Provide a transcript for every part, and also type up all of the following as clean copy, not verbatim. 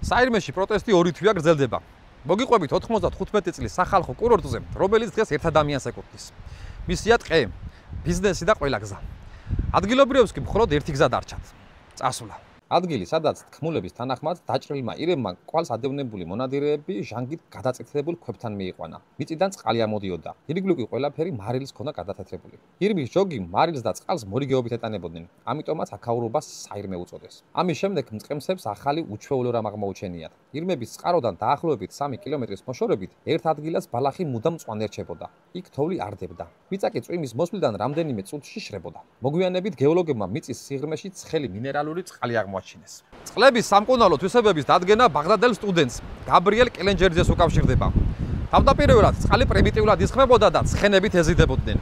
საირმეში პროტესტი 2 თვეა გრძელდება. მოგიყვებით 95 წლის სახალხო კურორტზე, რომელიც დღეს ერთ ადამიანს ეკუთვნის. მისია ტყე, ბიზნესი და ყველა გზა. ადგილობრივებს კი მხოლოდ ერთი გზა დარჩათ. წასვლა. ადგილი, სადაც თქმულების თანახმად დაჭრილმა ირემმა კვალს ადევნებული მონადირეები ჟანგით გადაწითლებულ ქვებთან მიიყვანა. მიწიდან წყალი ამოდიოდა. ირგვლივ ყველაფერი მარილის ქონა გადათეთრებული. ირმის ჯოგი მარილს და წყალს მორიგეობით ეტანებოდნენ. ამიტომაც აქაურობას საირმე უწოდეს. ამის შემდეგ მწყემსებს ახალი უჩვეულო რამ აღმოუჩენიათ. ირმების წყაროდან დაახლოებით 3 კილომეტრის მოშორებით ერთ ადგილას ბალახი მუდამ მწვანე რჩებოდა. იქ თოვლი არდებდა. მიწა კი წვიმის მოსვლიდან რამდენიმე წუთში შრებოდა. მოგვიანებით გეოლოგებმა მიწის სიღრმეში ცხელი მინერალური წყალი აღმოაჩინეს. წყლების სამკურნალო თვისებების დადგენა ბაღდადელ სტუდენტს გაბრიელ კელენჯერძეს უკავშირდება. თავდაპირველად წყალი პრიმიტიულად ისხმებოდა და ცხენებით ეზიდებოდნენ.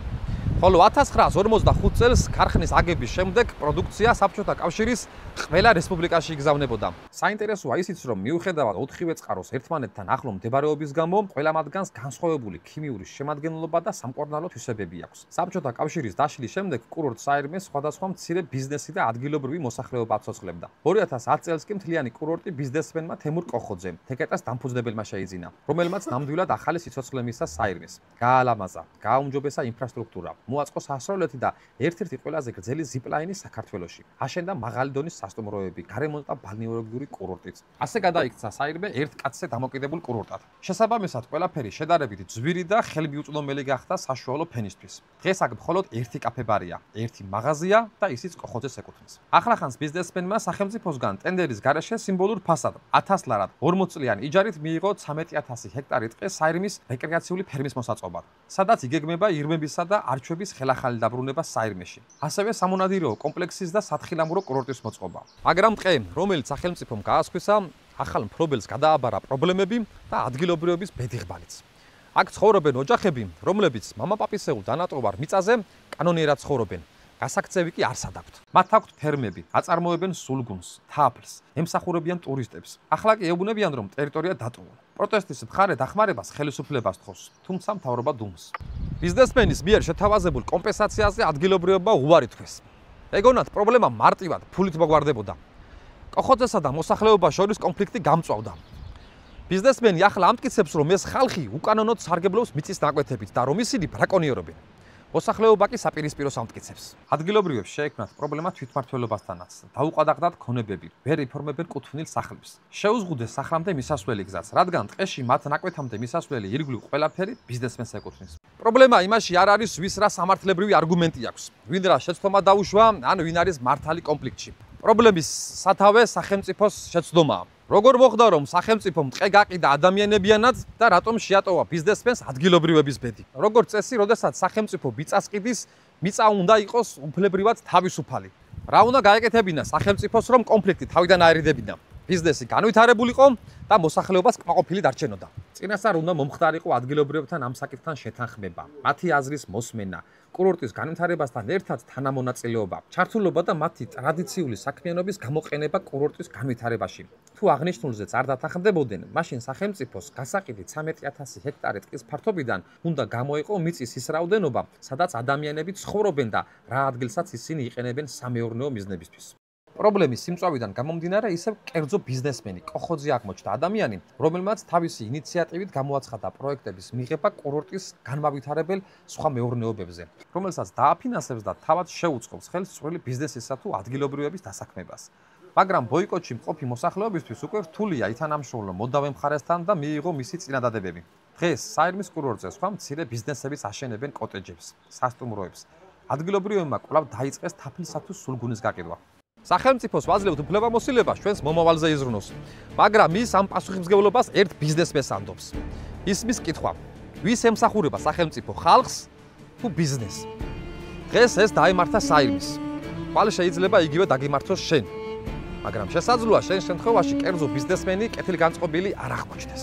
ხოლო 1945 წელს ქარხნის აგების შემდეგ პროდუქცია საბჭოთა კავშირის ყველა რესპუბლიკაში იგზავნებოდა. საინტერესოა ისიც, რომ მიუხედავად 4-ვე წყაროს ერთმანეთთან ახლო მდებარეობის გამო, ყველა მათგანს განსხვავებული ქიმიური შემადგენლობა და სამკურნალო თვისებები აქვს. საბჭოთა კავშირის დაშლის შემდეგ კურორტ საირმეს სხვადასხვა მცირე ბიზნესი და ადგილობრივი მოსახლეობა აცოცხლებდა. 2010 წელს კი მთლიანი კურორტი ბიზნესმენმა თემურ კოხოძემ, თეკეტას დამფუძნებელმა შეიძინა, რომელმაც ნამდვილად ახალი სიცოცხლე მისცა საირმეს. გაალამაზა, გააუმჯობესა ინფრასტრუქტურა. მოაწყო სასწავლეთი და ერთ-ერთი ყველაზე გრძელი ზიპლაინი საქართველოში. აშენდა მაღალი დონის სასტუმროები, გარემონტა ბალნეოლოგიური კურორტიც. ასე გადაიქცა საირმე ერთ კაცზე დამოკიდებულ კურორტად. შესაბამისად, ყველაფერი შედარებით ძვირი და ხელმიუწვდომელი გახდა საშუალო ფენისთვის. დღეს აქ მხოლოდ ერთი კაფე-ბარია, ერთი მაღაზია და ისიც კოხოძეს ეკუთვნის. ახლახანს ბიზნესმენმა სახელმწიფოსგან ტენდერის გარეშე სიმბოლურ ფასად 1000 ლარად 40 წლიანი იჯარით მიიღო 13000 ჰექტარი ტყე საირმის რეკრეაციული ფერმის მოსაწყვად, სადაც იგეგმება ირმებისა და არჩვების ხელახალი დაბრუნება საირმეში. ასევე სამონადირეო კომპლექსის და სათხილამურო კურორტის მოწყობა. მაგრამ ტყე, რომელიც სახელმწიფომ გაასხვისა, ახალ მფლობელს გადააბარა პრობლემები და ადგილობრივების ბედიღბალიც. აქ ცხოვრობენ ოჯახები, რომლებიც მამაპაპისეულ დანატოვარ მიწაზე კანონიერად ცხოვრობენ. გასაქცევი კი არსად აქვთ. მათ აქვთ ფერმები, აწარმოებენ სულგუნს, თაფლს, ემსახურებიან ტურისტებს. ახლა კი ეუბნებიან, რომ ტერიტორია დატოვონ. პროტესტის მხარე დახმარებას ხელისუფლებას თხოვს, თუმცა მთავრობა დუმს. ბიზნესმენის მიერ შეთავაზებულ კომპენსაციაზე ადგილობრივობა უარი თქვეს. ეგონათ პრობლემა მარტივად ფულით მოგვარდებოდა. კოხოძესა და მოსახლეობას შორის კონფლიქტი გამწვავდა. ბიზნესმენი ახლა ამტკიცებს, რომ ეს ხალხი უკანონოდ სარგებლობს მიწის ნაკვეთებით და რომ ისინი ბრაკონიერობენ. მოსახლეობა კი საპირისპიროს ამტკიცებს. ადგილობრივებს შეექმნათ პრობლემა თვითმმართველობასთანაც. დაუყადაღდათ ქონებები, ვერ იფორმებენ კუთვნილ სახლებს. შეუზღუდეს სახლამდე მისასვლელი გზაც, რადგან ტყეში მათ ნაკვეთამდე მისასვლელი ირგვლივ ყველაფერი ბიზნესმენს ეკუთვნის. პრობლემა იმაში არ არის, ვის რა სამართლებრივი არგუმენტი აქვს, ვინ რა შეცდომა დაუშვა, ან ვინ არის მართალი კონფლიქტში. პრობლემის სათავე სახელმწიფოს შეცდომაა. როგორ მოხდა, რომ სახელმწიფომ ტყე გაყიდა ადამიანებიანად და რატომ შეატოვა ბიზნესმენს ადგილობრივების ბედი? როგორც წესი, როდესაც სახელმწიფო მიწას ყიდის, მიწა უნდა იყოს უფლებრივად თავისუფალი. რა უნდა გაეკეთებინა სახელმწიფოს, რომ კონფლიქტი თავიდან აერიდებინა? ბიზნესი განვითარებულიყო და მოსახლეობას კმაყოფილი დარჩენოდა. წინასწარ უნდა მომხდარიყო ადგილობრივებთან ამ საკითხთან შეთანხმება, მათი აზრის მოსმენა, კურორტის განვითარებასთან ერთად თანამონაწილეობა, ჩართულობა და მათი ტრადიციული საქმიანობის გამოყენება კურორტის განვითარებაში. თუ აღნიშნულზეც არ დათანხმდებოდნენ, მაშინ სახელმწიფოს გასაყიდით 13000 ჰექტარი ტყის ფართობიდან უნდა გამოეყო მიწის ის რაოდენობა, სადაც ადამიანები ცხოვრობენ და რა ადგილსაც ისინი იყენებენ სამეურნეო მიზნებისთვის. პრობლემის სიმწვავიდან გამომდინარე, ისევ კერძო ბიზნესმენი კოხოძე აღმოჩნდა ადამიანი, რომელმაც თავისი ინიციატივით გამოაცხადა პროექტების მიღება კურორტის განმავითარებელ სხვა მეურნეობებზე, რომელსაც დააფინანსებს და თავად შეუწყობს ხელს წვრილი ბიზნესისა თუ ადგილობრივების დასაქმებას. მაგრამ ბოიკოტში მყოფი მოსახლეობისთვის უკვე რთულია ითანამშრომლო მოდავე მხარესთან და მიიღო მისი წინადადებები. დღეს საირმის კურორტზე სხვა მცირე ბიზნესებიც აშენებენ კოტეჯებს, სასტუმროებს. ადგილობრივებმა კვლავ დაიწყეს თაფლისა თუ სულგუნის გაყიდვა. სახელმწიფოს ვაძლევთ უფლებამოსილებას ჩვენს მომავალზე იზრუნოს, მაგრამ ის ამ პასუხისმგებლობას ერთ ბიზნესმენს ანდობს. ისმის კითხვა: ვის ემსახურება სახელმწიფო, ხალხს თუ ბიზნესს? დღეს ეს დაემართა საირმის. ხვალ შეიძლება იგივე დაგიმართოს შენ. მაგრამ შესაძლოა შენ შემთხვევაში კერძო ბიზნესმენი კეთილგანწყობილი არ აღმოჩნდეს.